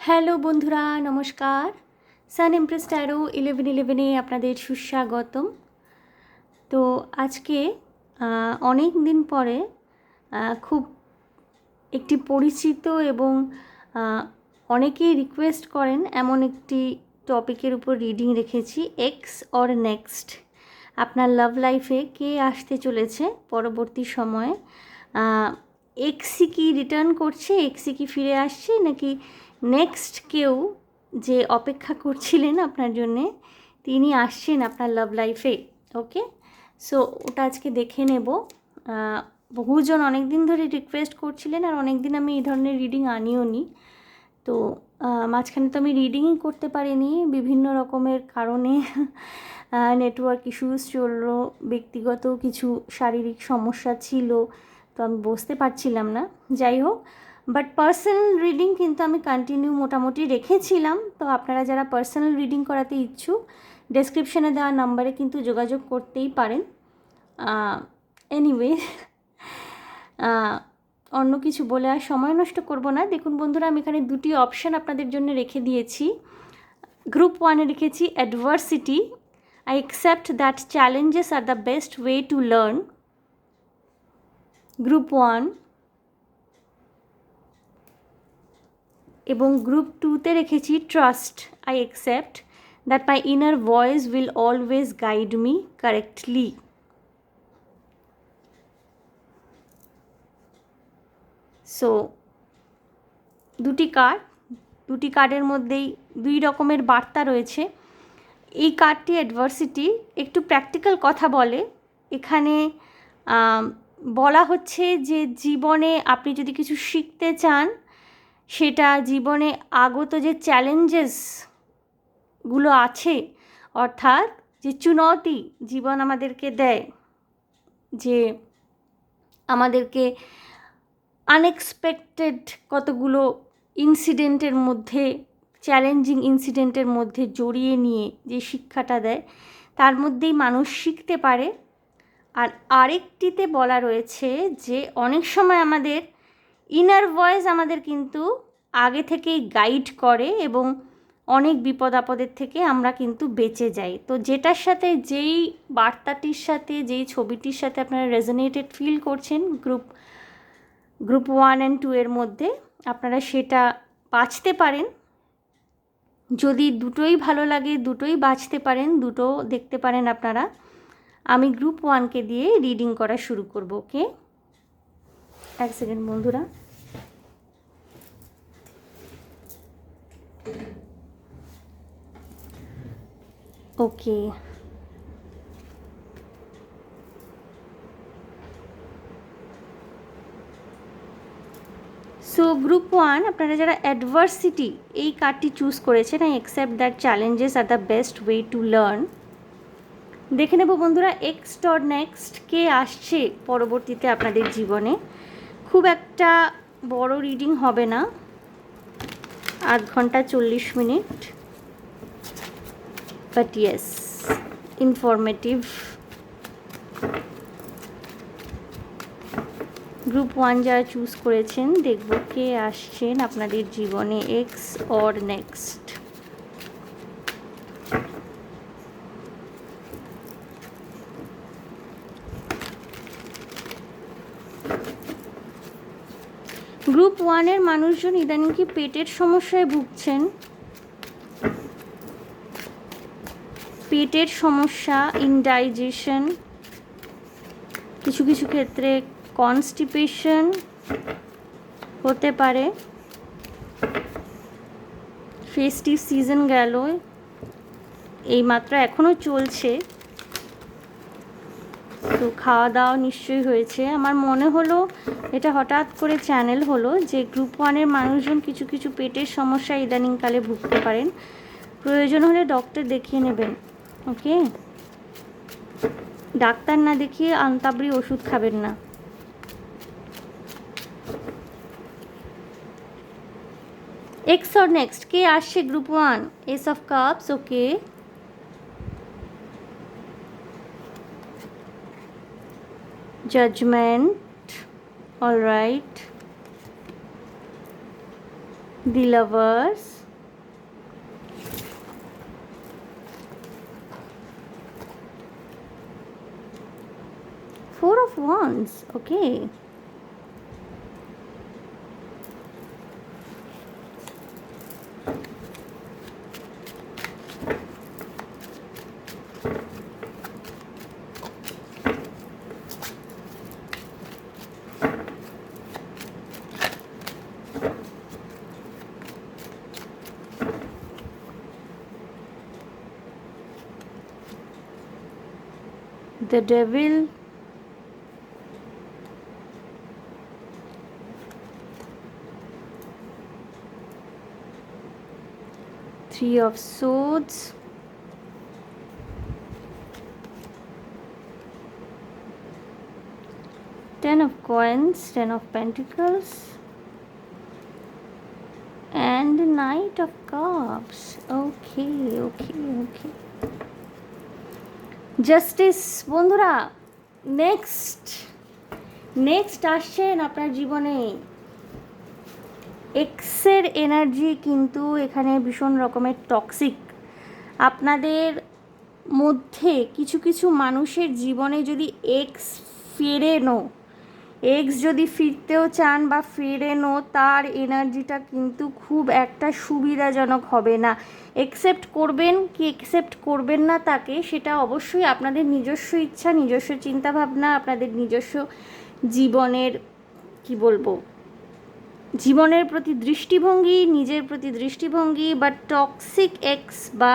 Hello বন্ধুরা, নমস্কার। সান empress taro 1111-এ আপনাদের সুস্বাগতম। তো আজকে অনেক দিন পরে খুব একটি পরিচিত এবং অনেকেই রিকোয়েস্ট করেন এমন একটি টপিকের উপর রিডিং রেখেছি, এক্স অর নেক্সট। আপনার লাভ লাইফে কে আসতে চলেছে পরবর্তী সময়ে? এক্সই কি রিটার্ন করছে, এক্সই কি ফিরে আসছে, নাকি নেক্সট কেউ যে অপেক্ষা করছিলেন আপনার জন্যে তিনি আসছেন আপনার লাভ লাইফে? ওকে, সো ওটা আজকে দেখে নেব। বহুজন অনেক দিন ধরে রিকোয়েস্ট করছিলেন, আর অনেক দিন আমি এই ধরনের রিডিং আনিও নি। তো মাঝখানে তো আমি রিডিংই করতে পারিনি বিভিন্ন রকমের কারণে। নেটওয়ার্ক ইস্যুস চললো, ব্যক্তিগত কিছু শারীরিক সমস্যা ছিল, তো আমি বসতে পারছিলাম না। যাই হোক, বাট পার্সোনাল রিডিং কিন্তু আমি কন্টিনিউ মোটামুটি রেখেছিলাম। তো আপনারা যারা পার্সোনাল রিডিং করাতে ইচ্ছুক, ডেসক্রিপশানে দেওয়া নাম্বারে কিন্তু যোগাযোগ করতেই পারেন। এনিওয়ে, অন্য কিছু বলে আর সময় নষ্ট করব না। দেখুন বন্ধুরা, আমি এখানে দুটি অপশান আপনাদের জন্য রেখে দিয়েছি। গ্রুপ 1-এ রেখেছি adversity, I accept that challenges are the best way to learn. Group 1। এবং গ্রুপ 2-তে রেখেছি trust, I accept that my inner voice will always guide me correctly. So দুটি কার্ডের মধ্যেই দুই রকমের বার্তা রয়েছে। এই কার্ডটি অ্যাডভার্সিটি, একটু প্র্যাকটিক্যাল কথা বলে। এখানে বলা হচ্ছে যে জীবনে আপনি যদি কিছু শিখতে চান, সেটা জীবনে আগত যে চ্যালেঞ্জেসগুলো আছে, অর্থাৎ যে চুনৌতি জীবন আমাদেরকে দেয়, যে আমাদেরকে আনএক্সপেক্টেড কতগুলো ইনসিডেন্টের মধ্যে, চ্যালেঞ্জিং ইনসিডেন্টের মধ্যে জড়িয়ে নিয়ে যে শিক্ষাটা দেয়, তার মধ্যেই মানুষ শিখতে পারে। আর আরেকটিতে বলা রয়েছে যে অনেক সময় আমাদের ইনার ভয়েস আমাদের কিন্তু আগে থেকেই গাইড করে এবং অনেক বিপদ আপদের থেকে আমরা কিন্তু বেঁচে যাই। তো যেটার সাথে, যেই বার্তাটির সাথে, যেই ছবিটির সাথে আপনারা রেজোনেটেড ফিল করছেন গ্রুপ 1 and 2 এর মধ্যে, আপনারা সেটা বাছতে পারেন। যদি দুটোই ভালো লাগে, দুটোই বাছতে পারেন, দুটো দেখতে পারেন আপনারা। আমি গ্রুপ 1-কে দিয়ে রিডিং করা শুরু করব। ওকে, এক সেকেন্ড বন্ধুরা। ওকে, সো গ্রুপ 1, আপনারা যারা অ্যাডভার্সিটি এই কার্ডটি চুজ করেছেন, I accept that challenges are the best way to learn. দেখে নেব বন্ধুরা, এক্স অর নেক্সট কে আসছে পরবর্তীতে আপনাদের জীবনে। খুব একটা বড় রিডিং হবে না, আধ ঘন্টা 40 minute, but yes, informative. Group 1 যারা চুজ করেছেন, দেখব কে আসছেন আপনাদের জীবনে, এক্স অর নেক্সট। গ্রুপ 1-এর মানুষজন ইদানিং কি পেটের সমস্যায় ভুগছেন? পেটের সমস্যা, ইনডাইজেশন, কিছু কিছু ক্ষেত্রে কনস্টিপেশন হতে পারে। ফেস্টিভ সিজন গেল, এইমাত্র এখনও চলছে, তো খাওয়া দাওয়া নিশ্চয়ই হয়েছে। আমার মনে হলো এটা হঠাৎ করে চ্যানেল হলো যে গ্রুপ 1-এর মানুষজন কিছু কিছু পেটের সমস্যা ইদানিংকালে ভুগতে পারেন। প্রয়োজন হলে ডক্টর দেখিয়ে নেবেন। ওকে, ডাক্তার না দেখিয়ে আনতাবড়ি ওষুধ খাবেন না। এক্স অর নেক্সট কে আসছে group 1? S of cups. Okay, judgment, all right, the lovers, Wands. Okay. The Devil, Three of Swords, Ten of Coins, Ten of Pentacles, and Knight of Cups. Okay, okay, okay. Justice বন্ধুরা, next আসছেন আপনার জীবনে এক্সের energy, কিন্তু এখানে ভীষণ রকমের toxic. আপনাদের মধ্যে কিছু কিছু মানুষের জীবনে যদি এক্স ফেরেনো, এক্স যদি ফিরতেও চান বা ফেরেনো, তার এনার্জিটা কিন্তু খুব একটা সুবিধাজনক হবে না। একসেপ্ট করবেন কি একসেপ্ট করবেন না তাকে, সেটা অবশ্যই আপনাদের নিজস্ব ইচ্ছা, নিজস্ব চিন্তাভাবনা, আপনাদের নিজস্ব জীবনের কি বলবো, জীবনের প্রতি দৃষ্টিভঙ্গি, নিজের প্রতি দৃষ্টিভঙ্গি। বা টক্সিক এক্স বা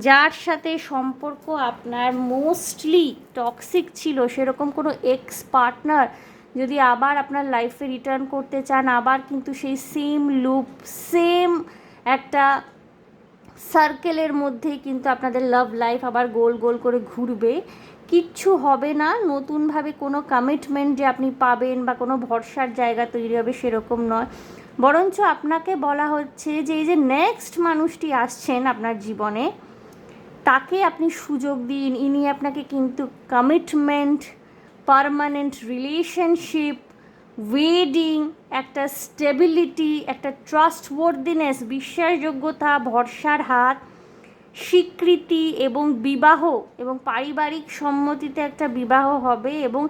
যার সাথে সম্পর্ক আপনার মোস্টলি টক্সিক ছিল, সেরকম কোনো এক্স পার্টনার যদি আবার আপনার লাইফে রিটার্ন করতে চান, আবার কিন্তু সেই সেম লুপ, সেম একটা সার্কেলের মধ্যেই কিন্তু আপনাদের লাভ লাইফ আবার গোল গোল করে ঘুরবে। কিচ্ছু হবে না, নতুনভাবে কোনো কমিটমেন্ট যে আপনি পাবেন বা কোনো ভরসার জায়গা তৈরি হবে সেরকম নয়। বরঞ্চ আপনাকে বলা হচ্ছে যে এই যে নেক্সট মানুষটি আসছেন আপনার জীবনে, তাকে আপনি সুযোগ দিন। ইনি আপনাকে কিন্তু কমিটমেন্ট, পার্মানেন্ট রিলেশনশিপ, ওয়েডিং, একটা স্টেবিলিটি, একটা ট্রাস্টওয়ার্দিনেস, বিশ্বাসযোগ্যতা, ভরসার হাত, স্বীকৃতি এবং বিবাহ এবং পারিবারিক সম্মতিতে একটা বিবাহ হবে, এবং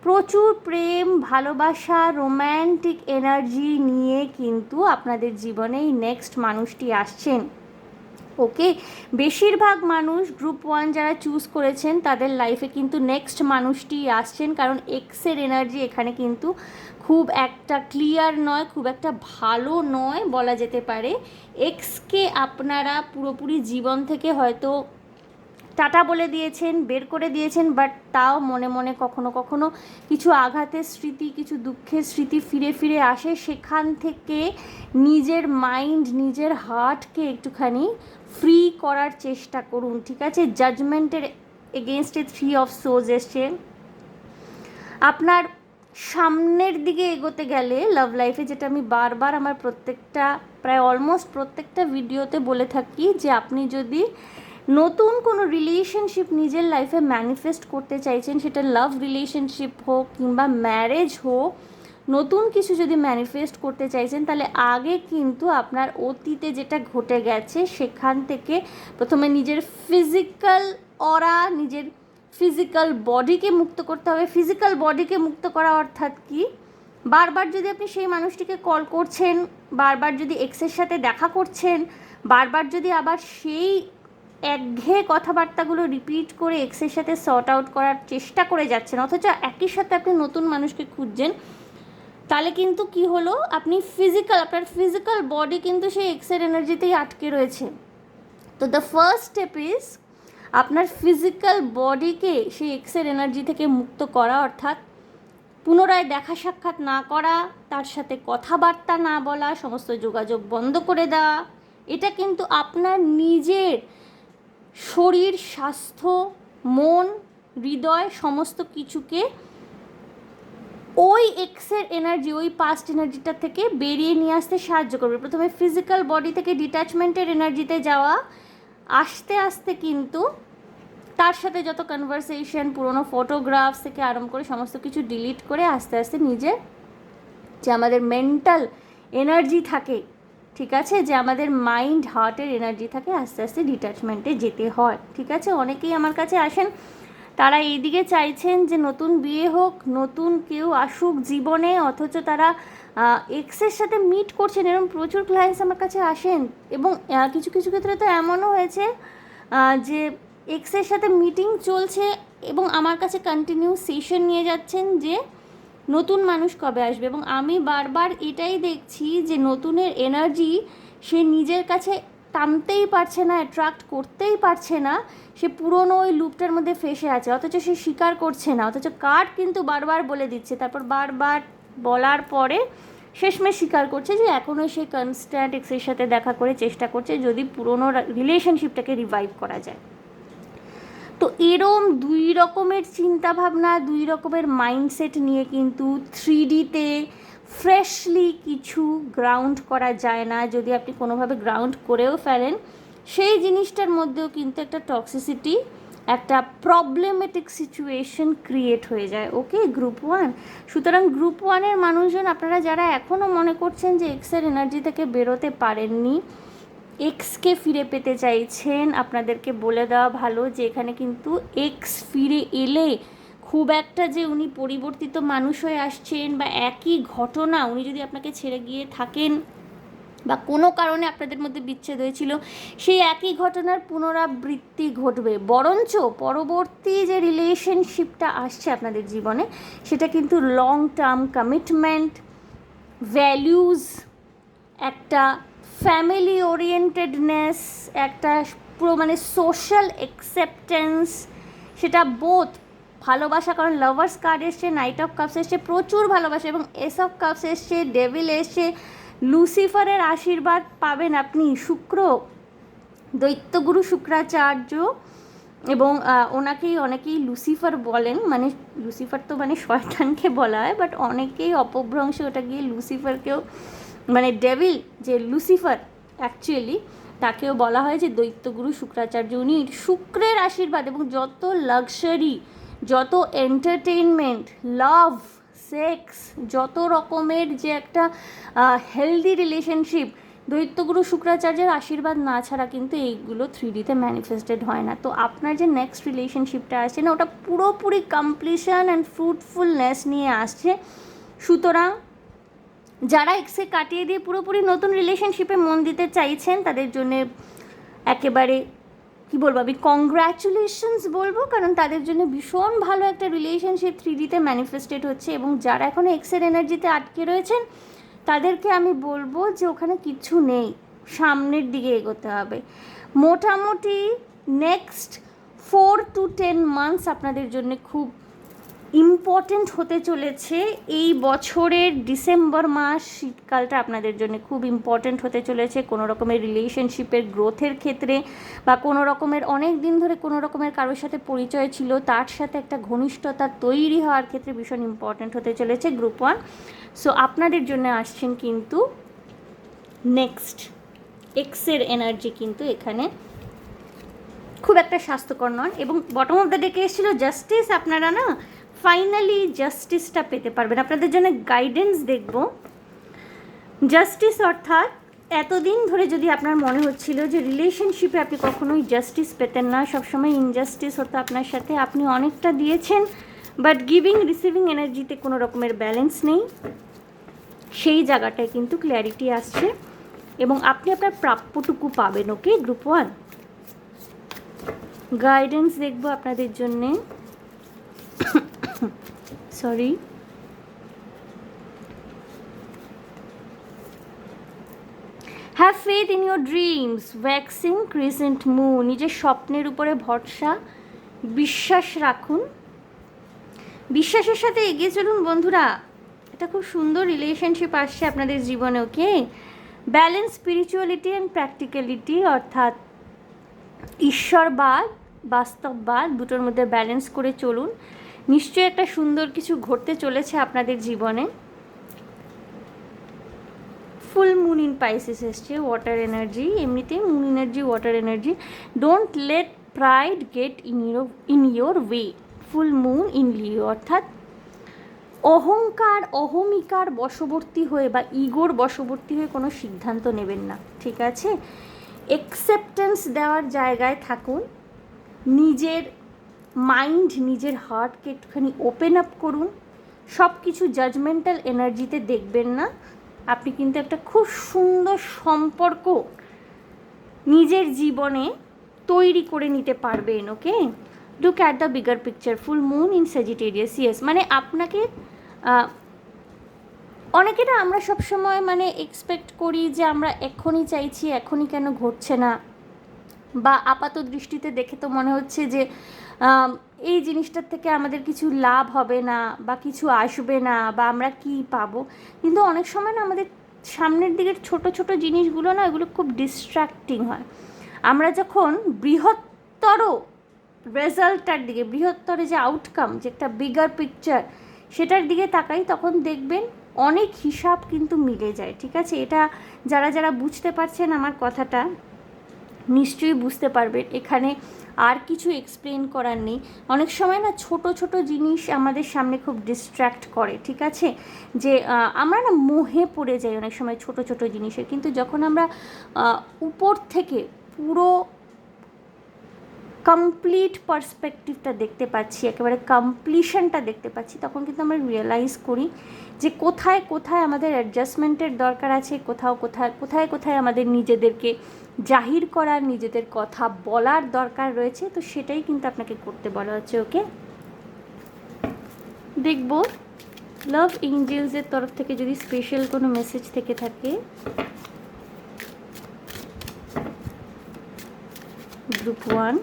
প্রচুর প্রেম, ভালোবাসা, রোম্যান্টিক এনার্জি নিয়ে কিন্তু আপনাদের জীবনে এই নেক্সট মানুষটি আসছেন। ওকে, বেশিরভাগ মানুষ গ্রুপ 1 যারা চুজ করেছেন তাদের লাইফে কিন্তু নেক্সট মানুষটি আসছেন, কারণ এক্সের এনার্জি এখানে কিন্তু খুব একটা ক্লিয়ার নয়, খুব একটা ভালো নয় বলা যেতে পারে। এক্সকে আপনারা পুরোপুরি জীবন থেকে হয়তো টাটা বলে দিয়েছেন, বের করে দিয়েছেন, বাট তাও মনে মনে কখনো কখনো কিছু আঘাতের স্মৃতি, কিছু দুঃখের স্মৃতি ফিরে ফিরে আসে। সেখান থেকে নিজের মাইন্ড, নিজের হার্টকে একটুখানি ফ্রি করার চেষ্টা করুন, ঠিক আছে? জাজমেন্টের এগেনস্টে 3 অফ সোর্স এসছে। আপনার সামনের দিকে এগোতে গেলে লাভ লাইফে, যেটা আমি বারবার আমার প্রায় অলমোস্ট প্রত্যেকটা ভিডিওতে বলে থাকি, যে আপনি যদি নতুন কোনো রিলেশনশিপ নিজের লাইফে ম্যানিফেস্ট করতে চাইছেন, সেটা লাভ রিলেশনশিপ হোক কিংবা ম্যারেজ হোক, নতুন কিছু যদি ম্যানিফেস্ট করতে চাইছেন, তাহলে আগে কিন্তু আপনার অতীতে যেটা ঘটে গেছে সেখান থেকে প্রথমে নিজের ফিজিক্যাল অরা, নিজের ফিজিক্যাল বডিকে মুক্ত করতে হবে। ফিজিক্যাল বডিকে মুক্ত করা অর্থাৎ কি? বারবার যদি আপনি সেই মানুষটিকে কল করছেন, বারবার যদি এক্সের সাথে দেখা করছেন, বারবার যদি আবার সেই একঘেয়ে কথাবার্তাগুলো রিপিট করে এক্সের সাথে সর্ট আউট করার চেষ্টা করে যাচ্ছেন, অথচ একই সাথে আপনি নতুন মানুষকে খুঁজছেন, তাহলে কিন্তু কি হলো, আপনি আপনার ফিজিক্যাল বডি কিন্তু সেই এক্সের এনার্জিতেই আটকে রয়েছে। তো দ্য ফার্স্ট স্টেপ ইজ আপনার ফিজিক্যাল বডিকে সেই এক্সের এনার্জি থেকে মুক্ত করা, অর্থাৎ পুনরায় দেখা সাক্ষাৎ না করা, তার সাথে কথাবার্তা না বলা, সমস্ত যোগাযোগ বন্ধ করে দেওয়া। এটা কিন্তু আপনার নিজের শরীর, স্বাস্থ্য, মন, হৃদয় সমস্ত কিছুকে ওই এক্সের এনার্জি, ওই পাস্ট এনার্জিটা থেকে বেরিয়ে নিয়ে আসতে সাহায্য করবে। প্রথমে ফিজিক্যাল বডি থেকে ডিট্যাচমেন্টের এনার্জিতে যাওয়া, আস্তে আস্তে কিন্তু তার সাথে যত কনভারসেশন, পুরোনো ফটোগ্রাফস থেকে আরম্ভ করে সমস্ত কিছু ডিলিট করে আস্তে আস্তে নিজের যে আমাদের মেন্টাল এনার্জি থাকে, ঠিক আছে, যে আমাদের মাইন্ড হার্টের এনার্জি থাকে, আস্তে আস্তে ডিট্যাচমেন্টে যেতে হয়, ঠিক আছে? অনেকেই আমার কাছে আসেন তারা এইদিকে চাইছেন যে নতুন বিয়ে হোক, নতুন কেউ আসুক জীবনে, অথচ তারা এক্সের সাথে মিট করছেন। এরকম প্রচুর ক্লায়েন্টস আমার কাছে আসেন, এবং কিছু কিছু ক্ষেত্রে তো এমনও হয়েছে যে এক্সের সাথে মিটিং চলছে এবং আমার কাছে কন্টিনিউ সেশন নিয়ে যাচ্ছেন যে নতুন মানুষ কবে আসবে। এবং আমি বারবার এটাই দেখছি যে নতুনের এনার্জি সে নিজের কাছে টানতেই পারছে না, অ্যাট্রাক্ট করতেই পারছে না, সে পুরনো ওই লুপটার মধ্যে ফেসে আছে, অথচ সে স্বীকার করছে না, অথচ কার্ড কিন্তু বারবার বলে দিচ্ছে, তারপর বারবার বলার পরে শেষমেশ স্বীকার করছে যে এখনও সে কনস্ট্যান্ট এক্সের সাথে দেখা করে চেষ্টা করছে যদি পুরনো রিলেশনশিপটাকে রিভাইভ করা যায়। তো এরম দুই রকমের চিন্তাভাবনা, দুই রকমের মাইন্ডসেট নিয়ে কিন্তু 3Dতে ফ্রেশলি কিছু গ্রাউন্ড করা যায় না। যদি আপনি কোনোভাবে গ্রাউন্ড করেও ফেলেন, সেই জিনিসটার মধ্যেও কিন্তু একটা টক্সিসিটি, একটা প্রবলেমেটিক সিচুয়েশন ক্রিয়েট হয়ে যায়। ওকে, গ্রুপ 1। সুতরাং গ্রুপ 1-এর মানুষজন, আপনারা যারা এখনও মনে করছেন যে এক্সের এনার্জি থেকে বেরোতে পারেননি, এক্সকে ফিরে পেতে চাইছেন, আপনাদেরকে বলে দেওয়া ভালো যে এখানে কিন্তু এক্স ফিরে এলে খুব একটা যে উনি পরিবর্তিত মানুষ হয়ে আসছেন, বা একই ঘটনা উনি যদি আপনাকে ছেড়ে গিয়ে থাকেন বা কোনো কারণে আপনাদের মধ্যে বিচ্ছেদ হয়েছিল, সেই একই ঘটনার পুনরাবৃত্তি ঘটবে। বরঞ্চ পরবর্তী যে রিলেশনশিপটা আসছে আপনাদের জীবনে, সেটা কিন্তু লং টার্ম কমিটমেন্ট, ভ্যালিউজ, একটা ফ্যামিলি ওরিয়েন্টেডনেস, একটা পুরো মানে সোশ্যাল অ্যাকসেপ্টেন্স, সেটা বোথ ভালোবাসা, কারণ লাভার্স কার্ড এসছে, নাইট অফ কাপস এসছে, প্রচুর ভালোবাসা, এবং এস অফ কাপস এসছে, ডেভিল এসছে, লুসিফারের আশীর্বাদ পাবেন আপনি। শুক্র, দৈত্যগুরু শুক্রাচার্য, এবং ওনাকেই অনেকেই লুসিফার বলেন, মানে লুসিফার তো মানে শয়তানকে বলা হয়, বাট অনেকেই অপভ্রংশে ওটা গিয়ে লুসিফারকেও, মানে ডেভিল যে লুসিফার অ্যাকচুয়ালি, তাকেও বলা হয় যে দৈত্যগুরু শুক্রাচার্য। উনি শুক্রের আশীর্বাদ, এবং যত লাক্সারি, যত এন্টারটেইনমেন্ট, লাভ, সেক্স, যত রকমের যে একটা হেলদি রিলেশনশিপ, দৈত্যগুরু শুক্রাচার্যের আশীর্বাদ না ছাড়া কিন্তু এইগুলো 3Dতে ম্যানিফেস্টেড হয় না। তো আপনার যে নেক্সট রিলেশনশিপটা আসছে না, ওটা পুরোপুরি কমপ্লিশন অ্যান্ড ফ্রুটফুলনেস নিয়ে আসছে। সুতরাং যারা এক্সে কাটিয়ে দিয়ে পুরোপুরি নতুন রিলেশনশিপে মন দিতে চাইছেন, তাদের জন্যে একেবারে কী বলবো, আমি কংগ্র্যাচুলেশনস বলবো, কারণ তাদের জন্য ভীষণ ভালো একটা রিলেশনশিপ 3Dতে ম্যানিফেস্টেড হচ্ছে। এবং যারা এখনও এক্সের এনার্জিতে আটকে রয়েছেন, তাদেরকে আমি বলবো যে ওখানে কিছু নেই, সামনের দিকে এগোতে হবে। মোটামুটি নেক্সট 4 to 10 মান্থস আপনাদের জন্য খুব ইম্পর্টেন্ট হতে চলেছে। এই বছরের ডিসেম্বর মাস, শীতকালটা আপনাদের জন্য খুব ইম্পর্টেন্ট হতে চলেছে কোনো রকমের রিলেশনশিপের গ্রোথের ক্ষেত্রে, বা কোনো রকমের অনেক দিন ধরে কোনো রকমের কারোর সাথে পরিচয় ছিল, তার সাথে একটা ঘনিষ্ঠতা তৈরি হওয়ার ক্ষেত্রে ভীষণ ইম্পর্টেন্ট হতে চলেছে গ্রুপ 1। সো আপনাদের জন্য আসছেন কিন্তু নেক্সট এক্সের এনার্জি কিন্তু এখানে খুব একটা স্বাস্থ্যকর নন। এবং বটম অফ দ্য ডেকে এসেছিলো জাস্টিস। আপনারা না ফাইনালি জাস্টিসটা পেতে পারবেন। আপনাদের জন্য গাইডেন্স দেখব। জাস্টিস অর্থাৎ এতদিন ধরে যদি আপনার মনে হচ্ছিল যে রিলেশনশিপে আপনি কখনোই জাস্টিস পেতেন না, সবসময় ইনজাস্টিস হতো আপনার সাথে, আপনি অনেকটা দিয়েছেন বাট গিভিং রিসিভিং এনার্জিতে কোনো রকমের ব্যালেন্স নেই, সেই জায়গাটায় কিন্তু ক্ল্যারিটি আসছে এবং আপনি আপনার প্রাপ্যটুকু পাবেন। ওকে গ্রুপ 1, গাইডেন্স দেখব আপনাদের জন্যে। Sorry, have faith in your dreams, vaccine crescent moon. নিজের স্বপ্নের উপরে ভরসা, বিশ্বাস রাখুন, বিশ্বাসের সাথে এগিয়ে চলুন বন্ধুরা। এটা খুব সুন্দর রিলেশনশিপ আসছে আপনাদের জীবনে। ওকে, ব্যালেন্স স্পিরিচুয়ালিটি অ্যান্ড প্র্যাকটিক্যালিটি, অর্থাৎ ঈশ্বরবাদ বাস্তববাদ দুটোর মধ্যে ব্যালেন্স করে চলুন। নিশ্চয়ই একটা সুন্দর কিছু ঘটতে চলেছে আপনাদের জীবনে। ফুল মুন ইন পাইসেস এসছে, ওয়াটার এনার্জি, এমনিতেই moon energy water energy. Don't let pride get in your way. Full moon in Leo, অর্থাৎ অহংকার অহমিকার বশবর্তী হয়ে বা ইগোর বশবর্তী হয়ে কোনো সিদ্ধান্ত নেবেন না, ঠিক আছে? অ্যাকসেপ্টেন্স দেওয়ার জায়গায় থাকুন, নিজের মাইন্ড, নিজের হার্টকে একটুখানি ওপেন আপ করুন। সব কিছু জাজমেন্টাল এনার্জিতে দেখবেন না। আপনি কিন্তু একটা খুব সুন্দর সম্পর্ক নিজের জীবনে তৈরি করে নিতে পারবেন। Okay, look at the bigger picture, full moon in Sagittarius. Yes, মানে আপনাকে অনেকে না, আমরা সবসময় মানে এক্সপেক্ট করি যে আমরা এখনই চাইছি, এখনই কেন ঘটছে না, বা আপাত দৃষ্টিতে দেখে তো মনে হচ্ছে যে এই জিনিসটার থেকে আমাদের কিছু লাভ হবে না বা কিছু আসবে না বা আমরা কি পাবো। কিন্তু অনেক সময় না আমাদের সামনের দিকের ছোট ছোট জিনিসগুলো না, এগুলো খুব ডিস্ট্র্যাক্টিং হয়। আমরা যখন বৃহত্তর রেজাল্টটার দিকে, বৃহত্তর যে আউটকাম, যে একটা বিগার পিকচার, সেটার দিকে তাকাই, তখন দেখবেন অনেক হিসাব কিন্তু মিলে যায়। ঠিক আছে, এটা যারা যারা বুঝতে পারছেন আমার কথাটা নিশ্চয়ই বুঝতে পারবেন। এখানে আর কিছু এক্সপ্লেন করার নেই। অনেক সময় না ছোট ছোট জিনিস আমাদের সামনে খুব ডিস্ট্র্যাক্ট করে। ঠিক আছে, যে আমরা না মোহে পড়ে যাই অনেক সময় ছোট ছোট জিনিসের, কিন্তু যখন আমরা উপর থেকে পুরো কমপ্লিট পার্সপেক্টিভটা দেখতে পাচ্ছি, একেবারে কমপ্লিশনটা দেখতে পাচ্ছি, তখন কিন্তু আমরা রিয়েলাইজ করি যে কোথায় কোথায় আমাদের অ্যাডজাস্টমেন্টের দরকার আছে, কোথায় কোথায় আমাদের নিজেদেরকে জাহির করার, নিজেদের কথা বলার দরকার রয়েছে। তো সেটাই কিন্তু আপনাকে করতে বলা হচ্ছে। ওকে, দেখব লাভ এঞ্জেলসের তরফ থেকে যদি স্পেশাল কোনো মেসেজ থেকে থাকে। Group 1,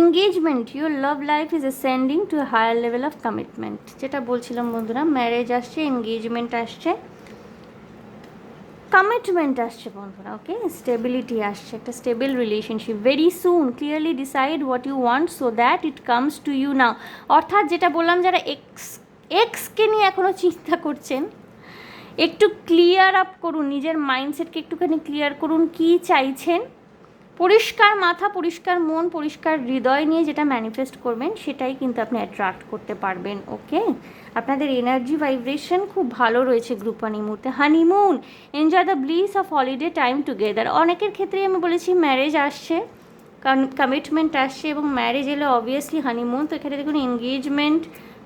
engagement, your love life is ascending to a higher level of commitment. যেটা বলছিলাম বন্ধুরা, ম্যারেজ আসছে, এঙ্গেজমেন্ট আসছে, কমিটমেন্ট আসছে বন্ধুরা। ওকে, স্টেবিলিটি আসছে, একটা stable relationship very soon. Clearly decide what you want so that it comes to you now. অর্থাৎ যেটা বললাম, যারা এক্সকে নিয়ে এখনও চিন্তা করছেন, একটু ক্লিয়ার আপ করুন, নিজের মাইন্ডসেটকে একটুখানি ক্লিয়ার করুন, কি চাইছেন। পরিষ্কার মাথা, পরিষ্কার মন, পরিষ্কার হৃদয় নিয়ে যেটা ম্যানিফেস্ট করবেন, সেটাই কিন্তু আপনি অ্যাট্রাক্ট করতে পারবেন। ওকে, আপনাদের এনার্জি ভাইব্রেশন খুব ভালো রয়েছে গ্রুপ 1 এই মুহূর্তে। Honeymoon, enjoy the bliss of holiday time together. অনেকের ক্ষেত্রেই আমি বলেছি ম্যারেজ আসছে, কমিটমেন্ট আসছে, এবং ম্যারেজ এলে অবভিয়াসলি হানিমুন। তো এখানে দেখুন এঙ্গেজমেন্ট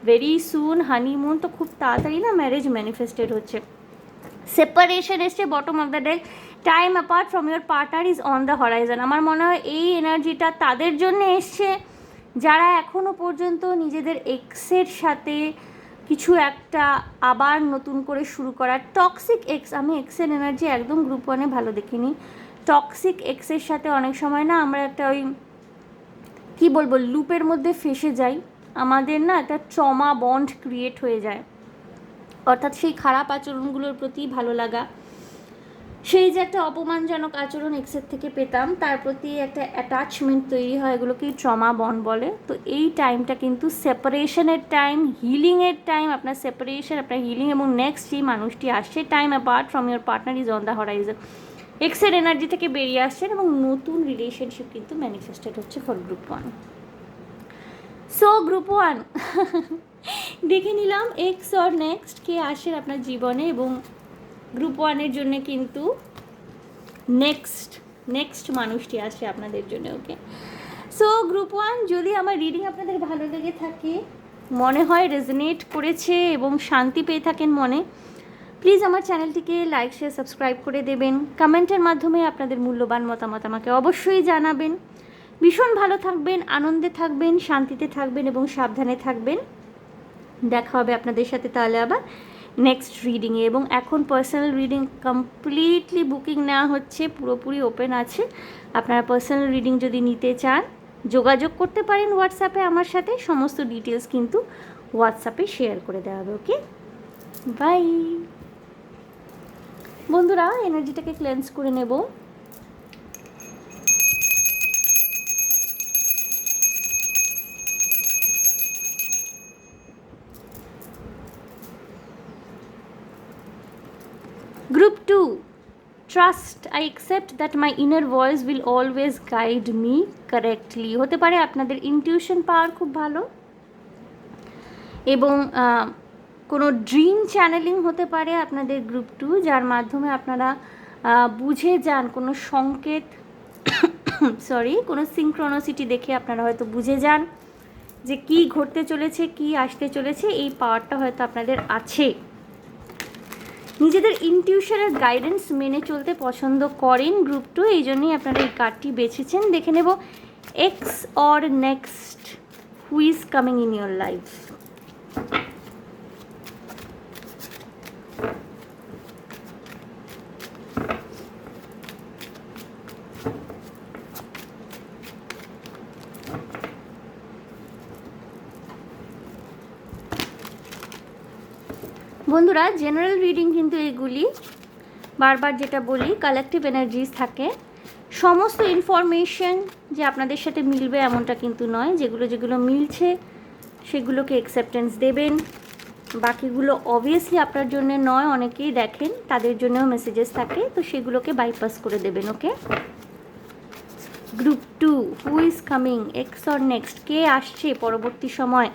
ভেরি সুন, হানিমুন, তো খুব তাড়াতাড়ি না ম্যারেজ ম্যানিফেস্টেড হচ্ছে। সেপারেশন এসছে bottom of the deck, time apart from your partner is on the Horizon. আমার মনে হয় এই এনার্জিটা তাদের জন্য এসছে যারা এখনও পর্যন্ত নিজেদের এক্সের সাথে কিছু একটা আবার নতুন করে শুরু করার, টক্সিক এক্স, আমি এক্সের এনার্জি একদম গ্রুপ 1-এ ভালো দেখিনি। টক্সিক এক্সের সাথে অনেক সময় না আমরা একটা ওই কী বলবো লুপের মধ্যে ফেসে যাই, আমাদের না একটা ট্রমা বন্ড ক্রিয়েট হয়ে যায়। অর্থাৎ সেই খারাপ আচরণগুলোর প্রতি ভালো লাগা, সেই যে একটা অপমানজনক আচরণ এক্সের থেকে পেতাম, তার প্রতি একটা অ্যাটাচমেন্ট তৈরি হয়, এগুলোকেই ট্রমা বন্ড বলে। তো এই টাইমটা কিন্তু সেপারেশনের টাইম, হিলিংয়ের টাইম। আপনার সেপারেশন, আপনার হিলিং, এবং নেক্সট যে মানুষটি আসছে, time apart from your partner is on the Horizon. এক্সের এনার্জি থেকে বেরিয়ে আসছেন এবং নতুন রিলেশনশিপ কিন্তু ম্যানিফেস্টেড হচ্ছে ফর গ্রুপ 1। সো গ্রুপ 1 দেখে নিলাম এক্স অর নেক্সট কে আসে আপনার জীবনে, এবং গ্রুপ 1-এর জন্য কিন্তু নেক্সট মানুষটি আসে আপনাদের জন্য। ওকে, সো গ্রুপ 1, যদি আমার রিডিং আপনাদের ভালো লেগে থাকে, মনে হয় রেজনেট করেছে এবং শান্তি পেয়ে থাকেন মনে, প্লিজ আমার চ্যানেলটিকে লাইক, শেয়ার, সাবস্ক্রাইব করে দেবেন। কমেন্টের মাধ্যমে আপনাদের মূল্যবান মতামত আমাকে অবশ্যই জানাবেন। ভীষণ ভালো থাকবেন, আনন্দে থাকবেন, শান্তিতে থাকবেন এবং সাবধানে থাকবেন। দেখা হবে আপনাদের সাথে তাহলে আবার নেক্সট রিডিংয়ে। এবং এখন পার্সোনাল রিডিং কমপ্লিটলি বুকিং নেওয়া হচ্ছে, পুরোপুরি ওপেন আছে। আপনারা পার্সোনাল রিডিং যদি নিতে চান, যোগাযোগ করতে পারেন হোয়াটসঅ্যাপে আমার সাথে। সমস্ত ডিটেলস কিন্তু হোয়াটসঅ্যাপে শেয়ার করে দেওয়া হবে। ওকে, বাই বন্ধুরা, এনার্জিটাকে ক্লেন্স করে নেব। Group 2, trust, I accept that my inner voice will always guide me correctly. হতে পারে আপনাদের ইনটিউশন পাওয়ার খুব ভালো, এবং কোনো ড্রিম চ্যানেলিং হতে পারে আপনাদের গ্রুপ টু, যার মাধ্যমে আপনারা বুঝে যান কোনো সংকেত, সরি, কোনো সিনক্রোনিসিটি দেখে আপনারা হয়তো বুঝে যান যে কী ঘটতে চলেছে, কী আসতে চলেছে। এই পাওয়ারটা হয়তো আপনাদের আছে। নিজেদের ইনটিউশনের গাইডেন্স মেনে চলতে পছন্দ করেন গ্রুপ টু, এই জন্যই আপনারা এই কার্ডটি বেছেছেন। দেখে নেব x or next who is coming in your life. বন্ধুরা, জেনারেল রিডিং কিন্তু এগুলি, বারবার যেটা বলি, কালেকটিভ এনার্জিস থাকে। সমস্ত ইনফরমেশন যে আপনাদের সাথে মিলবে এমনটা কিন্তু নয়। যেগুলো যেগুলো মিলছে সেগুলোকে অ্যাকসেপ্টেন্স দেবেন, বাকিগুলো অবভিয়াসলি আপনার জন্য নয়। অনেকেই দেখেন তাদের জন্যও মেসেজেস থাকে, তো সেগুলোকে বাইপাস করে দেবেন। Okay, group two, who is coming, ex or next, কে আসছে পরবর্তী সময়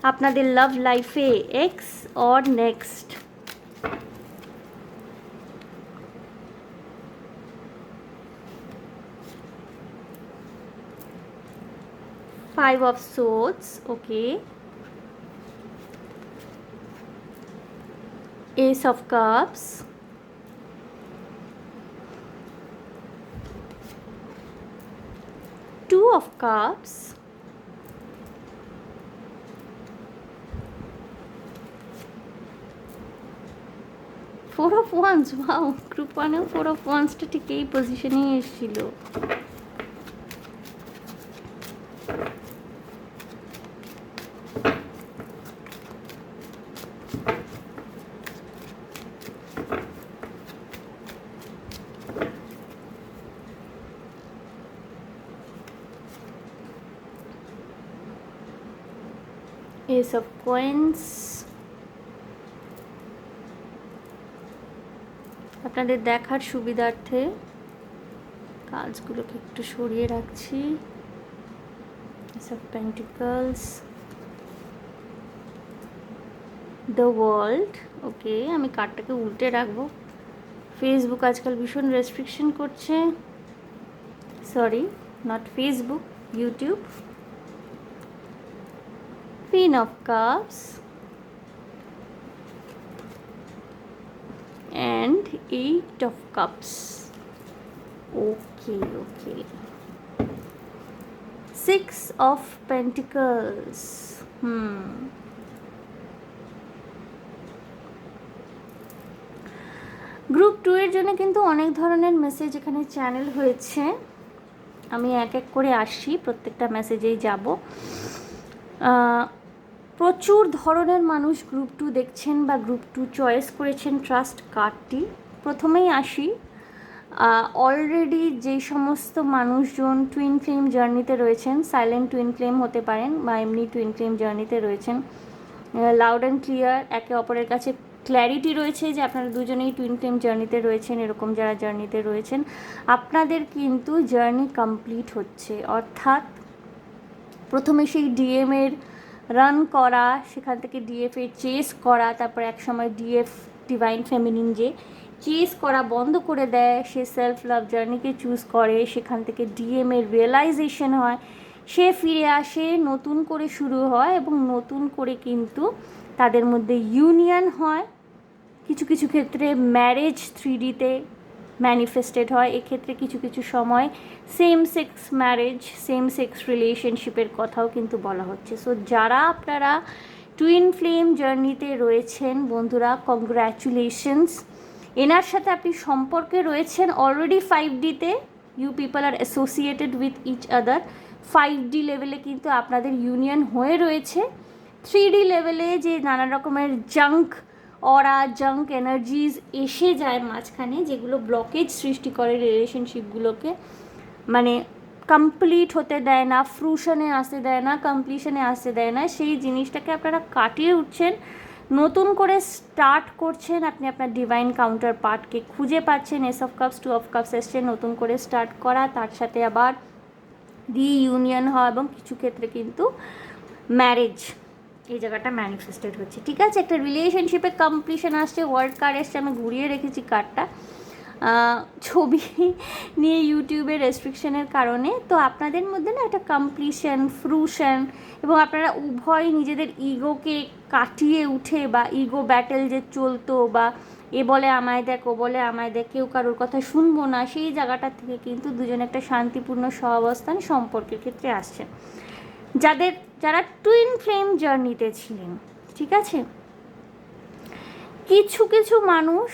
আপনাদের লাভ লাইফে, ex or next. Five of swords, okay, ace of cups, two of cups, four of wands. Wow, group ওয়ানেও ফোর অফ ওয়ান্সটা ঠিক এই পজিশনেই এসেছিল। Ace of Coins, আপনাদের দেখার সুবিধার্থে কাজগুলোকে একটু সরিয়ে রাখছি। Ace of Pentacles, The World, ওকে, আমি কার্ডটাকে উল্টে রাখবো। ফেসবুক আজকাল ভীষণ রেস্ট্রিকশন করছে, sorry, not Facebook, YouTube. Queen of Cups and Eight of Cups. Okay, okay. Six of Pentacles. Group two এর জন্য কিন্তু অনেক ধরনের মেসেজ এখানে চ্যানেল হয়েছে। আমি এক এক করে আসছি, প্রত্যেকটা মেসেজেই যাব। প্রচুর ধরনের মানুষ গ্রুপ টু দেখছেন বা গ্রুপ টু চয়েস করেছেন ট্রাস্ট কার্ডটি। প্রথমেই আসি, অলরেডি যেই সমস্ত মানুষজন টুইন ফ্লেম জার্নিতে রয়েছেন, সাইলেন্ট টুইন ফ্লেম হতে পারেন বা এমনি টুইন ফ্লেম জার্নিতে রয়েছেন, লাউড অ্যান্ড ক্লিয়ার একে অপরের কাছে ক্ল্যারিটি রয়েছে যে আপনারা দুজনেই টুইন ফ্লেম জার্নিতে রয়েছেন। এরকম যারা জার্নিতে রয়েছেন, আপনাদের কিন্তু জার্নি কমপ্লিট হচ্ছে। অর্থাৎ প্রথমে সেই ডিএমের রান করা, সেখান থেকে ডিএফের চেস করা, তারপর এক সময় ডিএফ ডিভাইন ফেমিনিন যে চেস করা বন্ধ করে দেয়, সে সেলফ লাভ জার্নিকে চুজ করে, সেখান থেকে ডিএমের রিয়েলাইজেশন হয়, সে ফিরে আসে, নতুন করে শুরু হয় এবং নতুন করে কিন্তু তাদের মধ্যে ইউনিয়ন হয়। কিছু কিছু ক্ষেত্রে ম্যারেজ 3Dতে ম্যানিফেস্টেড হয়। এক্ষেত্রে কিছু কিছু সময় same sex marriage, same sex রিলেশনশিপের কথাও কিন্তু বলা হচ্ছে। সো যারা আপনারা টুইন ফ্লেম জার্নিতে রয়েছেন বন্ধুরা, কংগ্র্যাচুলেশনস। এনার সাথে আপনি সম্পর্কে রয়েছেন অলরেডি 5Dতে, you people are associated with each other. 5D লেভেলে কিন্তু আপনাদের ইউনিয়ন হয়ে রয়েছে। 3D লেভেলে যে নানা রকমের জাঙ্ক অরা, জাঙ্ক এনার্জিজ এসে যায় মাঝখানে, যেগুলো ব্লকেজ সৃষ্টি করে রিলেশনশিপগুলোকে, মানে কমপ্লিট হতে দেয় না, ফ্রুশনে আসতে দেয় না, কমপ্লিশনে আসতে দেয় না, সেই জিনিসটাকে আপনারা কাটিয়ে উঠছেন, নতুন করে স্টার্ট করছেন। আপনি আপনার ডিভাইন কাউন্টার পার্টকে খুঁজে পাচ্ছেন। Ace of cups, two of cups এসছে, নতুন করে স্টার্ট করা, তার সাথে আবার রিইউনিয়ন হওয়া এবং কিছু ক্ষেত্রে কিন্তু ম্যারেজ, এই জায়গাটা ম্যানিফেস্টেড হচ্ছে, ঠিক আছে। একটা রিলেশনশিপে কমপ্লিশন আসছে, ওয়ার্ড কার্ড এসছে, আমি ঘুরিয়ে রেখেছি কার্ডটা, ছবি নিয়ে ইউটিউবের রেস্ট্রিকশনের কারণে। তো আপনাদের মধ্যে না একটা কমপ্লিশন, ফ্রুশন, এবং আপনারা উভয় নিজেদের ইগোকে কাটিয়ে উঠে, বা ইগো ব্যাটেল যে চলতো, বা এ বলে আমায় দেখ, ও বলে আমায় দেখ, কেউ কারোর কথা শুনবো না, সেই জায়গাটা থেকে কিন্তু দুজনে একটা শান্তিপূর্ণ সহাবস্থান সম্পর্কের ক্ষেত্রে আসছে। যারা টুইন ফ্লেম জার্নিতে ছিলেন, ঠিক আছে, কিছু কিছু মানুষ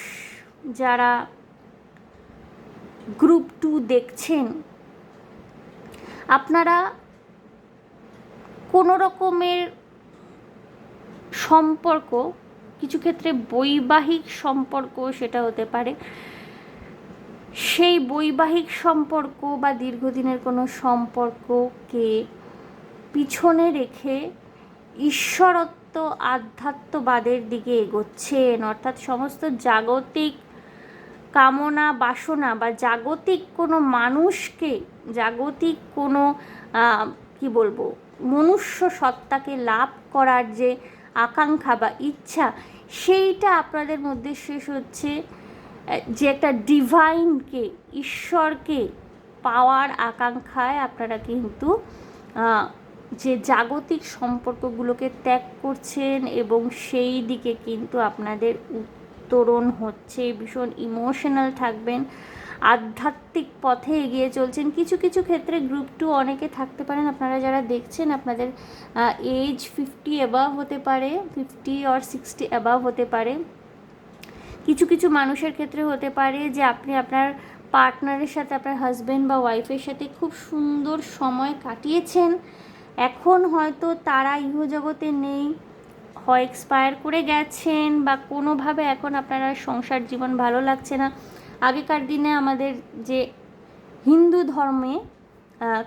যারা গ্রুপ 2 দেখছেন, আপনারা কোনো রকমের সম্পর্ক, কিছু ক্ষেত্রে বৈবাহিক সম্পর্ক সেটা হতে পারে, সেই বৈবাহিক সম্পর্ক বা দীর্ঘদিনের কোনো সম্পর্ককে পিছনে রেখে ঈশ্বরত্ব, আধ্যাত্মবাদের দিকে এগোচ্ছেন। অর্থাৎ সমস্ত জাগতিক কামনা বাসনা বা জাগতিক কোনো মানুষকে, জাগতিক কোনো কি বলবো, মনুষ্য সত্তাকে লাভ করার যে আকাঙ্ক্ষা বা ইচ্ছা, সেইটা আপনাদের মধ্যে শেষ হচ্ছে। যে একটা ডিভাইনকে, ঈশ্বরকে পাওয়ার আকাঙ্ক্ষায় আপনারা কিন্তু যে জাগতিক সম্পর্কগুলোকে ত্যাগ করছেন, এবং সেই দিকে কিন্তু আপনাদের উত্তরণ হচ্ছে। ভীষণ ইমোশনাল থাকবেন, আধ্যাত্মিক পথে এগিয়ে চলছেন। কিছু কিছু ক্ষেত্রে গ্রুপ 2 অনেকে থাকতে পারেন, আপনারা যারা দেখছেন, আপনাদের এজ 50 অ্যাবাভ হতে পারে, 50 or 60 অ্যাবাভ হতে পারে। কিছু কিছু মানুষের ক্ষেত্রে হতে পারে যে আপনি আপনার পার্টনারের সাথে, আপনার হাজব্যান্ড বা ওয়াইফের সাথে খুব সুন্দর সময় কাটিয়েছেন, এখন হয়তো তারা ইহজগতে নেই, হয় এক্সপায়ার করে গেছেন, বা কোনোভাবে এখন আপনারা সংসার জীবন ভালো লাগছে না। আগেকার দিনে আমাদের যে হিন্দু ধর্মে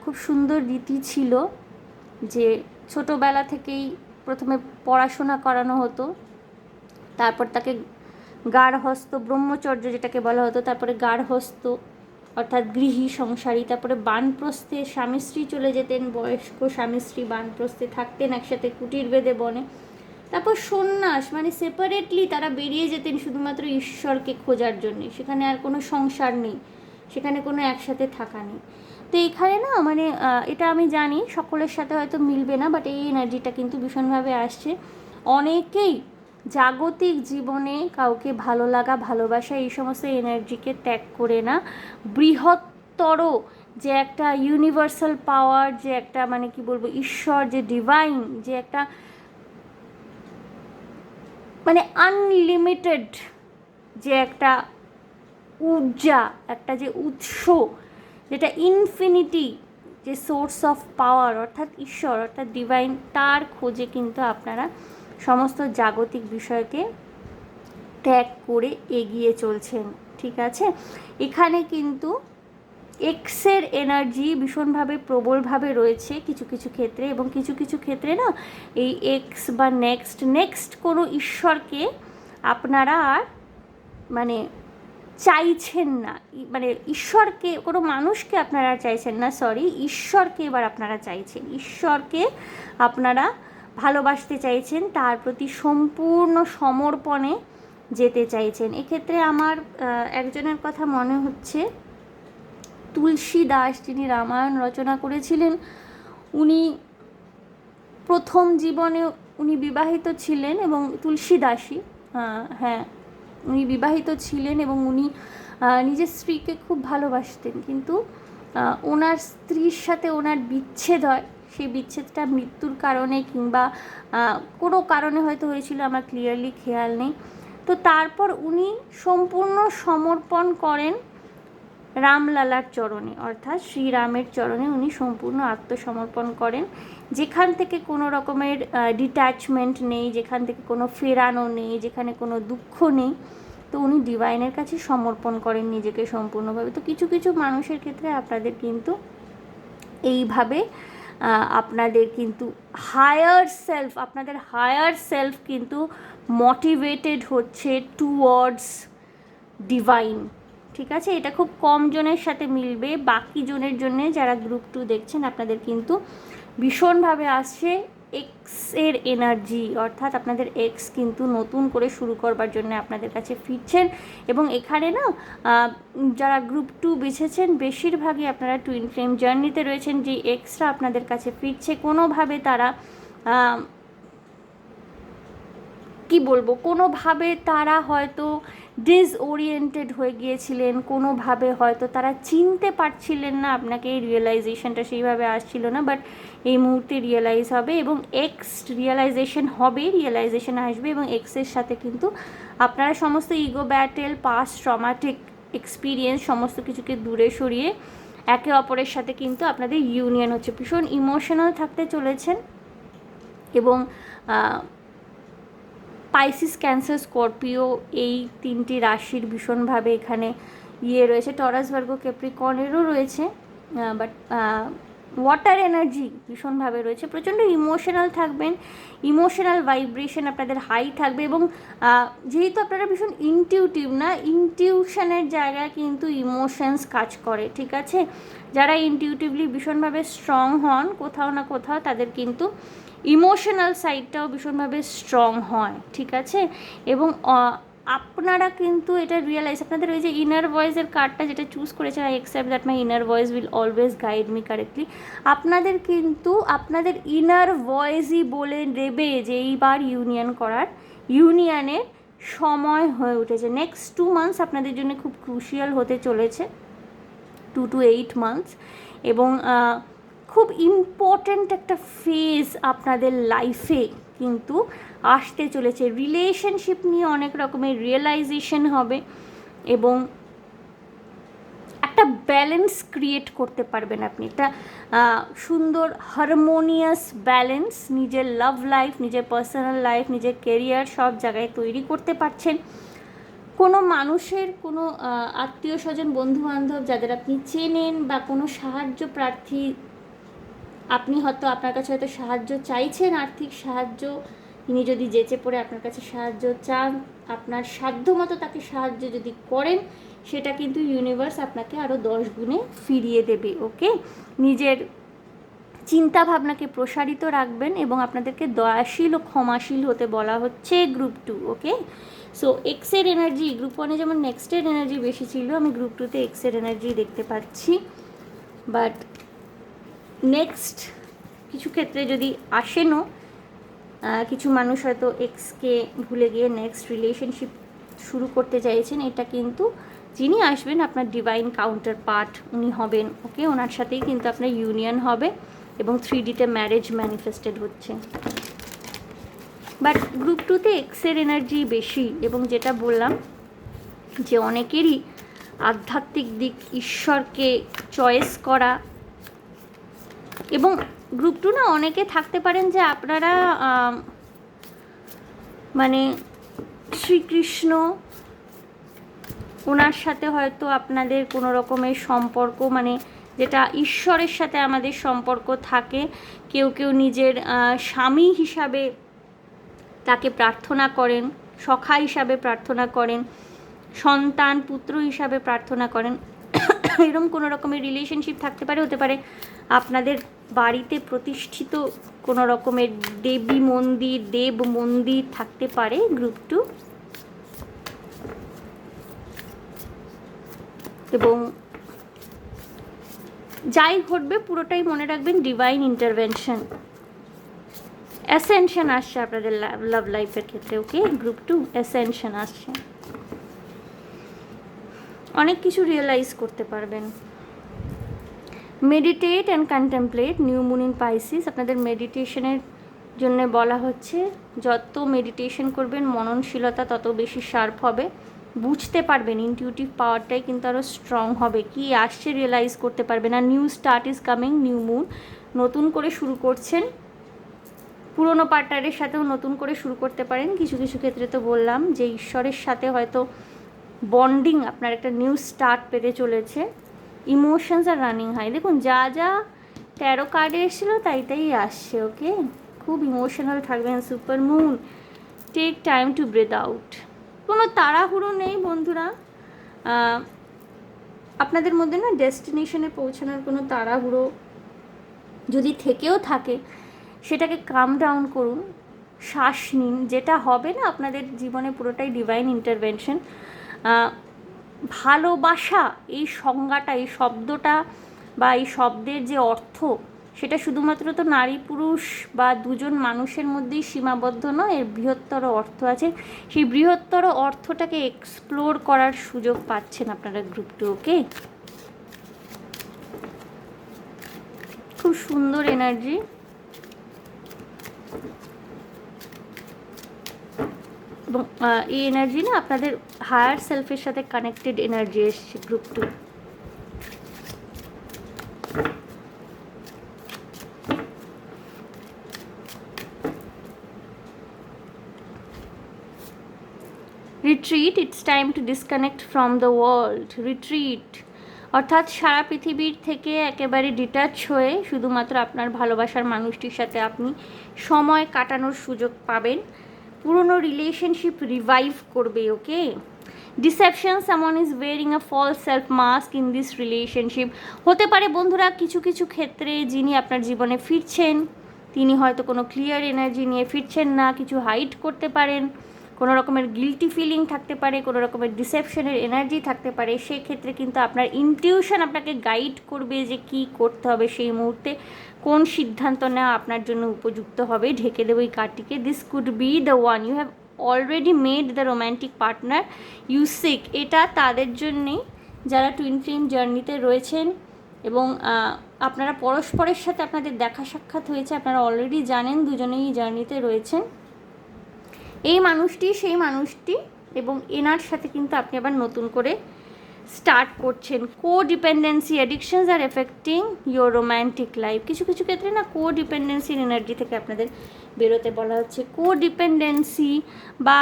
খুব সুন্দর রীতি ছিল যে ছোটোবেলা থেকেই প্রথমে পড়াশোনা করানো হতো, তারপর তাকে গার্হস্থ ব্রহ্মচর্য যেটাকে বলা হতো, তারপরে গার্হস্থ অর্থাৎ গৃহী সংসারী, তারপরে বানপ্রস্থে স্বামী স্ত্রী চলে যেতেন, বয়স্ক স্বামী স্ত্রী বানপ্রস্থে থাকতেন একসাথে কুটির বেঁধে বনে, তারপর সন্ন্যাস, মানে সেপারেটলি তারা বেরিয়ে যেতেন শুধুমাত্র ঈশ্বরকে খোঁজার জন্যে। সেখানে আর কোনো সংসার নেই, সেখানে কোনো একসাথে থাকা নেই। তো এখানে না মানে এটা আমি জানি সকলের সাথে হয়তো মিলবে না, বাট এই এনার্জিটা কিন্তু ভীষণভাবে আসছে। অনেকেই জাগতিক জীবনে কাউকে ভালো লাগা, ভালোবাসা, এই সমস্ত এনার্জিকে ত্যাগ করে না, বৃহত্তর যে একটা ইউনিভার্সাল পাওয়ার, যে একটা মানে কি বলবো, ঈশ্বর, যে ডিভাইন, যে একটা মানে আনলিমিটেড যে একটা ঊর্জা, একটা যে উৎস, যেটা ইনফিনিটি, যে সোর্স অফ পাওয়ার অর্থাৎ ঈশ্বর, অর্থাৎ ডিভাইন, তার খোঁজে কিন্তু আপনারা সমস্ত জাগতিক বিষয়কে ত্যাগ করে এগিয়ে চলছেন, ঠিক আছে। এখানে কিন্তু এক্সের এনার্জি ভীষণভাবে প্রবলভাবে রয়েছে কিছু কিছু ক্ষেত্রে, এবং কিছু কিছু ক্ষেত্রে না এই এক্স বা নেক্সট কোনো ঈশ্বরকে আপনারা আর মানে চাইছেন না, মানে ঈশ্বরকে, কোনো মানুষকে আপনারা চাইছেন না, সরি, ঈশ্বরকে এবার আপনারা চাইছেন, ঈশ্বরকে আপনারা ভালোবাসতে চাইছেন, তার প্রতি সম্পূর্ণ সমর্পণে যেতে চাইছেন। এক্ষেত্রে আমার একজনের কথা মনে হচ্ছে, তুলসী দাস, যিনি রামায়ণ রচনা করেছিলেন, উনি প্রথম জীবনে উনি বিবাহিত ছিলেন, এবং তুলসী দাসী, হ্যাঁ, উনি বিবাহিত ছিলেন এবং উনি নিজের স্ত্রীকে খুব ভালোবাসতেন, কিন্তু ওনার স্ত্রীর সাথে ওনার বিচ্ছেদ হয়। সেই বিচ্ছেদটা মৃত্যুর কারণে কিংবা কোনো কারণে হয়তো হয়েছিল, আমার ক্লিয়ারলি খেয়াল নেই। তো তারপর উনি সম্পূর্ণ সমর্পণ করেন রামলালার চরণে, অর্থাৎ শ্রীরামের চরণে উনি সম্পূর্ণ আত্মসমর্পণ করেন, যেখান থেকে কোনো রকমের ডিট্যাচমেন্ট নেই, যেখান থেকে কোনো ফেরানো নেই, যেখানে কোনো দুঃখ নেই। তো উনি ডিভাইনের কাছে সমর্পণ করেন নিজেকে সম্পূর্ণভাবে। তো কিছু কিছু মানুষের ক্ষেত্রে আপনাদের কিন্তু এইভাবে আপনাদের কিন্তু আপনাদের হায়ার সেলফ কিন্তু মোটিভেটেড হচ্ছে টুয়ার্ডস ডিভাইন, ঠিক আছে। এটা খুব কম জনের সাথে মিলবে, বাকি জনের জন্যে যারা গ্রুপ 2 দেখছেন আপনাদের কিন্তু ভীষণভাবে আসছে এক্সের এনার্জি, অর্থাৎ আপনাদের এক্স কিন্তু নতুন করে শুরু করবার জন্য আপনাদের কাছে ফিরছেন। এবং এখানে না যারা গ্রুপ 2 বেছেছেন বেশিরভাগই আপনারা টুইন ফ্লেম জার্নিতে রয়েছেন। যে এক্সরা আপনাদের কাছে ফিরছে, কোনোভাবে তারা কি বলবো, কোনোভাবে তারা হয়তো ডিসওরিয়েন্টেড হয়ে গিয়েছিলেন, কোনোভাবে হয়তো তারা চিনতে পারছিলেন না আপনাকে, এই রিয়েলাইজেশনটা সেইভাবে আসছিল না, বাট এই মুহূর্তে রিয়েলাইজ হবে এবং এক্স রিয়েলাইজেশন হবে, রিয়েলাইজেশন আসবে এবং এক্সের সাথে কিন্তু আপনারা সমস্ত ego battle, past traumatic experience সমস্ত কিছুকে দূরে সরিয়ে একে অপরের সাথে কিন্তু আপনাদের ইউনিয়ন হচ্ছে। ভীষণ ইমোশনাল থাকতে চলেছেন এবং পাইসিস, ক্যান্সার, স্করপিও এই তিনটি রাশির ভীষণভাবে এখানে রয়েছে। টরাস, ভার্গো, ক্যাপ্রিকর্নেরও রয়েছে, বাট ওয়াটার এনার্জি ভীষণভাবে রয়েছে। প্রচণ্ড ইমোশনাল থাকবেন, ইমোশনাল ভাইব্রেশন আপনাদের হাই থাকবে এবং যেহেতু আপনারা ভীষণ ইনটিউটিভ না, ইনটিউশনের জায়গায় কিন্তু ইমোশনস কাজ করে, ঠিক আছে? যারা ইনটিউটিভলি ভীষণভাবে স্ট্রং হন কোথাও না কোথাও, তাদের কিন্তু ইমোশনাল সাইডটাও ভীষণভাবে স্ট্রং হয়, ঠিক আছে? এবং আপনারা কিন্তু এটা রিয়েলাইজ, আপনাদের ওই যে ইনার ভয়েসের কার্ডটা যেটা চুজ করেছে, I accept that my inner voice will always guide me correctly, আপনাদের কিন্তু আপনাদের ইনার ভয়েসই বলে দেবে যে এইবার ইউনিয়ন করার, ইউনিয়নের সময় হয়ে উঠেছে। নেক্সট 2 মান্থস আপনাদের জন্য খুব ক্রুশিয়াল হতে চলেছে, 2 to 8 মান্থস, এবং খুব ইম্পর্ট্যান্ট একটা ফেজ আপনাদের লাইফে কিন্তু আসতে চলেছে। রিলেশনশিপ নিয়ে অনেক রকমের রিয়েলাইজেশন হবে এবং একটা ব্যালেন্স ক্রিয়েট করতে পারবেন আপনি, একটা সুন্দর হারমোনিয়াস ব্যালেন্স নিজের লাভ লাইফ, নিজের পার্সোনাল লাইফ, নিজের কেরিয়ার সব জায়গায় তৈরি করতে পারছেন। কোনো মানুষের, কোনো আত্মীয় স্বজন, বন্ধুবান্ধব যাদের আপনি চেনেন বা কোনো সাহায্য প্রার্থী, আপনি হয়তো আপনার কাছে হয়তো সাহায্য চাইছেন, আর্থিক সাহায্য, তিনি যদি যেচে পড়ে আপনার কাছে সাহায্য চান, আপনার সাধ্যমতো তাকে সাহায্য যদি করেন, সেটা কিন্তু ইউনিভার্স আপনাকে আরও 10 গুণে ফিরিয়ে দেবে। ওকে, নিজের চিন্তা ভাবনাকে প্রসারিত রাখবেন এবং আপনাদেরকে দয়াশীল ও ক্ষমাশীল হতে বলা হচ্ছে গ্রুপ 2। ওকে, সো এক্সের এনার্জি গ্রুপ 1-এ যেমন নেক্সটের এনার্জি বেশি ছিল, আমি গ্রুপ 2-তে এক্সের এনার্জি দেখতে পাচ্ছি। বাট নেক্সট কিছু ক্ষেত্রে যদি আসেনও, কিছু মানুষ হয়তো এক্সকে ভুলে গিয়ে নেক্সট রিলেশনশিপ শুরু করতে চাইছেন, এটা কিন্তু যিনি আসবেন আপনার ডিভাইন কাউন্টার পার্ট উনি হবেন। ওকে, ওনার সাথেই কিন্তু আপনার ইউনিয়ন হবে এবং 3Dতে ম্যারেজ ম্যানিফেস্টেড হচ্ছে। বাট গ্রুপ 2-তে এক্সের এনার্জি বেশি এবং যেটা বললাম যে অনেকেরই আধ্যাত্মিক দিক, ঈশ্বরকে চয়েস করা, এবং গ্রুপ 2 না অনেকে থাকতে পারেন যে আপনারা মানে শ্রীকৃষ্ণ, ওনার সাথে হয়তো আপনাদের কোনো রকমের সম্পর্ক, মানে যেটা ঈশ্বরের সাথে আমাদের সম্পর্ক থাকে, কেউ কেউ নিজের স্বামী হিসাবে তাকে প্রার্থনা করেন, সখা হিসাবে প্রার্থনা করেন, সন্তান পুত্র হিসাবে প্রার্থনা করেন, এরকম কোনো রকমের রিলেশনশিপ থাকতে পারে। হতে পারে আপনাদের বাড়িতে প্রতিষ্ঠিত কোনো রকমের দেবী মন্দির, দেব মন্দির থাকতে পারে গ্রুপ 2। এবং যাই ঘটবে পুরোটাই মনে রাখবেন ডিভাইন ইন্টারভেনশন, অ্যাসেনশন আসছে আপনাদের লাভ লাইফের ক্ষেত্রে। ওকে, গ্রুপ 2 অ্যাসেনশন আসছে, অনেক কিছু রিয়েলাইজ করতে পারবেন। Meditate and contemplate, new moon in Pisces, আপনাদের মেডিটেশনের জন্য বলা হচ্ছে। যত মেডিটেশন করবেন, মননশীলতা তত বেশি শার্প হবে, বুঝতে পারবেন, ইনটিউটিভ পাওয়ারটাই কিন্তু আরও স্ট্রং হবে, কি আসছে রিয়েলাইজ করতে পারবেন। আর new start is coming, new moon, নতুন করে শুরু করছেন, পুরনো পার্টনারের সাথেও নতুন করে শুরু করতে পারেন। কিছু কিছু ক্ষেত্রে তো বললাম যে ঈশ্বরের সাথে হয়তো বন্ডিং আপনার একটা নিউ স্টার্ট পেতে চলেছে। ইমোশনস আর রানিং হাই, দেখুন যা যা 13 কার্ডে এসেছিলো তাই তাই আসছে। ওকে, খুব ইমোশনাল থাকবেন। Super moon, take time to breathe out, কোনো তাড়াহুড়ো নেই বন্ধুরা, আপনাদের মধ্যে না ডেস্টিনেশনে পৌঁছানোর কোনো তাড়াহুড়ো যদি থেকেও থাকে, সেটাকে কাম ডাউন করুন, শ্বাস নিন, যেটা হবে না আপনাদের জীবনে পুরোটাই ডিভাইন ইন্টারভেনশন। ভালোবাসা এই সংজ্ঞাটা, এই শব্দটা বা এই শব্দের যে অর্থ, সেটা শুধুমাত্র তো নারী পুরুষ বা দুজন মানুষের মধ্যেই সীমাবদ্ধ নয়, এর বৃহত্তর অর্থ আছে। সেই বৃহত্তর অর্থটাকে এক্সপ্লোর করার সুযোগ পাচ্ছেন আপনারা গ্রুপ 2। ওকে, খুব সুন্দর এনার্জি। এবং এই এনার্জি না আপনাদের হায়ার সেলফের সাথে কানেক্টেড এনার্জি এসছে group 2। Retreat, it's time to disconnect from the world. Retreat অর্থাৎ সারা পৃথিবীর থেকে একেবারে ডিটাচ হয়ে শুধুমাত্র আপনার ভালোবাসার মানুষটির সাথে আপনি সময় কাটানোর সুযোগ পাবেন। পুরনো রিলেশনশিপ রিভাইভ করবে। Okay, deception, someone is wearing a false self mask in this relationship. হতে পারে বন্ধুরা কিছু কিছু ক্ষেত্রে যিনি আপনার জীবনে ফিরছেন তিনি হয়তো কোনো ক্লিয়ার এনার্জি নিয়ে ফিরছেন না, কিছু হাইড করতে পারেন, কোনো রকমের গিল্টি ফিলিং থাকতে পারে, কোনো রকমের ডিসেপশনের এনার্জি থাকতে পারে। সেই ক্ষেত্রে কিন্তু আপনার ইনটিউশন আপনাকে গাইড করবে যে কী করতে হবে সেই মুহূর্তে, কোন সিদ্ধান্ত নেওয়া আপনার জন্য উপযুক্ত হবে। ঢেকে দেবো এই কার্ডটিকে। This could be the one you have already made the romantic partner you seek. এটা তাদের জন্যেই যারা টুইন ফ্লেম জার্নিতে রয়েছেন এবং আপনারা পরস্পরের সাথে আপনাদের দেখা সাক্ষাৎ হয়েছে, আপনারা অলরেডি জানেন দুজনেই জার্নিতে রয়েছেন। এই মানুষটি সেই মানুষটি এবং এনার সাথে কিন্তু আপনি আবার নতুন করে স্টার্ট করছেন। Codependency addictions are affecting your romantic life. কিছু কিছু ক্ষেত্রে না কো ডিপেন্ডেন্সির এনার্জি থেকে আপনাদের বেরোতে বলা হচ্ছে। কো ডিপেন্ডেন্সি বা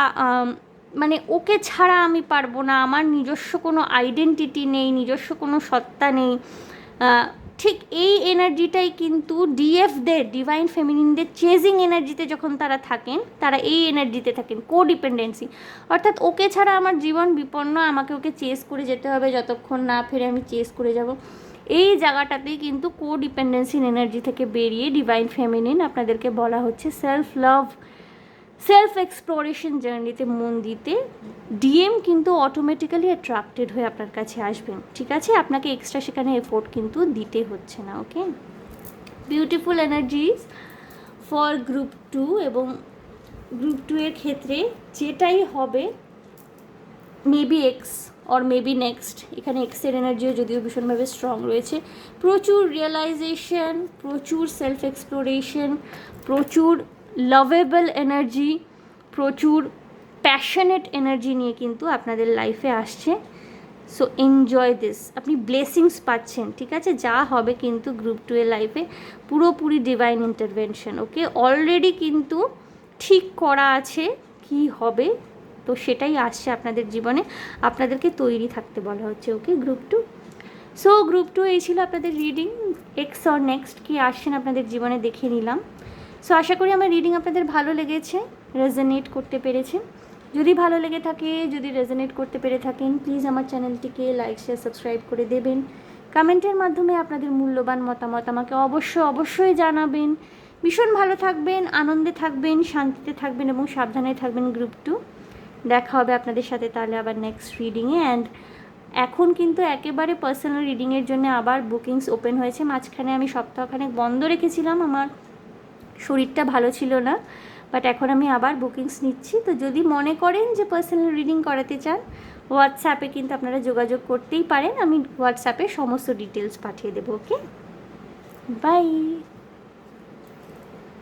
মানে ওকে ছাড়া আমি পারবো না, আমার নিজস্ব কোনো আইডেন্টিটি নেই, নিজস্ব কোনো সত্তা নেই, ঠিক এই এনার্জিটাই কিন্তু ডিএফদের, ডিভাইন ফেমিনিনদের চেজিং এনার্জিতে যখন তারা থাকেন, তারা এই এনার্জিতে থাকেন। কো ডিপেন্ডেন্সি অর্থাৎ ওকে ছাড়া আমার জীবন বিপন্ন, আমাকে ওকে চেজ করে যেতে হবে, যতক্ষণ না ফিরে আমি চেজ করে যাব। এই জায়গাটাতেই কিন্তু কো ডিপেন্ডেন্সির এনার্জি থেকে বেরিয়ে ডিভাইন ফেমিনিন আপনাদেরকে বলা হচ্ছে সেলফ লাভ, সেলফ এক্সপ্লোরেশন জার্নিতে মন দিতে। ডিএম কিন্তু অটোমেটিক্যালি অ্যাট্রাক্টেড হয়ে আপনার কাছে আসবেন। ঠিক আছে, আপনাকে এক্সট্রা সেখানে এফোর্ট কিন্তু দিতে হচ্ছে না। ওকে, বিউটিফুল এনার্জিজ ফর গ্রুপ 2। এবং গ্রুপ 2 এর ক্ষেত্রে যেটাই হবে maybe x or maybe next, এখানে এক্সের এনার্জিও যদিও ভীষণভাবে স্ট্রং রয়েছে। প্রচুর রিয়েলাইজেশন, প্রচুর সেলফ এক্সপ্লোরেশন, প্রচুর লাভেবল এনার্জি, প্রচুর প্যাশনেট এনার্জি নিয়ে কিন্তু আপনাদের লাইফে আসছে। সো এনজয় দিস, আপনি ব্লেসিংস পাচ্ছেন। ঠিক আছে, যা হবে কিন্তু গ্রুপ 2 এর লাইফে পুরোপুরি ডিভাইন ইন্টারভেনশন। ওকে, অলরেডি কিন্তু ঠিক করা আছে কি হবে, তো সেটাই আসছে আপনাদের জীবনে, আপনাদেরকে তৈরি থাকতে বলা হচ্ছে। ওকে গ্রুপ 2। সো গ্রুপ 2 এই ছিল আপনাদের রিডিং। এক্স অর নেক্সট কি আসছেন আপনাদের জীবনে দেখে নিলাম। সো আশা করি আমার রিডিং আপনাদের ভালো লেগেছে, রেজোনেট করতে পেরেছে। যদি ভালো লেগে থাকে, যদি রেজোনেট করতে পেরে থাকেন, প্লিজ আমার চ্যানেলটিকে লাইক শেয়ার সাবস্ক্রাইব করে দেবেন। কমেন্টের মাধ্যমে আপনাদের মূল্যবান মতামত আমাকে অবশ্যই জানাবেন। ভীষণ ভালো থাকবেন, আনন্দে থাকবেন, শান্তিতে থাকবেন এবং সাবধানে থাকবেন গ্রুপ 2। দেখা হবে আপনাদের সাথে তাহলে আবার নেক্সট রিডিংয়ে। অ্যান্ড এখন কিন্তু একেবারে পার্সোনাল রিডিংয়ের জন্য আবার বুকিংস ওপেন হয়েছে। মাঝখানে আমি সপ্তাহখানেক বন্ধ রেখেছিলাম, আমার শরীরটা ভালো ছিল না, বাট এখন আমি আবার বুকিংস নিচ্ছি। তো যদি মনে করেন যে পার্সোনাল রিডিং করাতে চান, হোয়াটসঅ্যাপে কিন্তু আপনারা যোগাযোগ করতেই পারেন, আমি হোয়াটসঅ্যাপে সমস্ত ডিটেলস পাঠিয়ে দেবো। ওকে, বাই।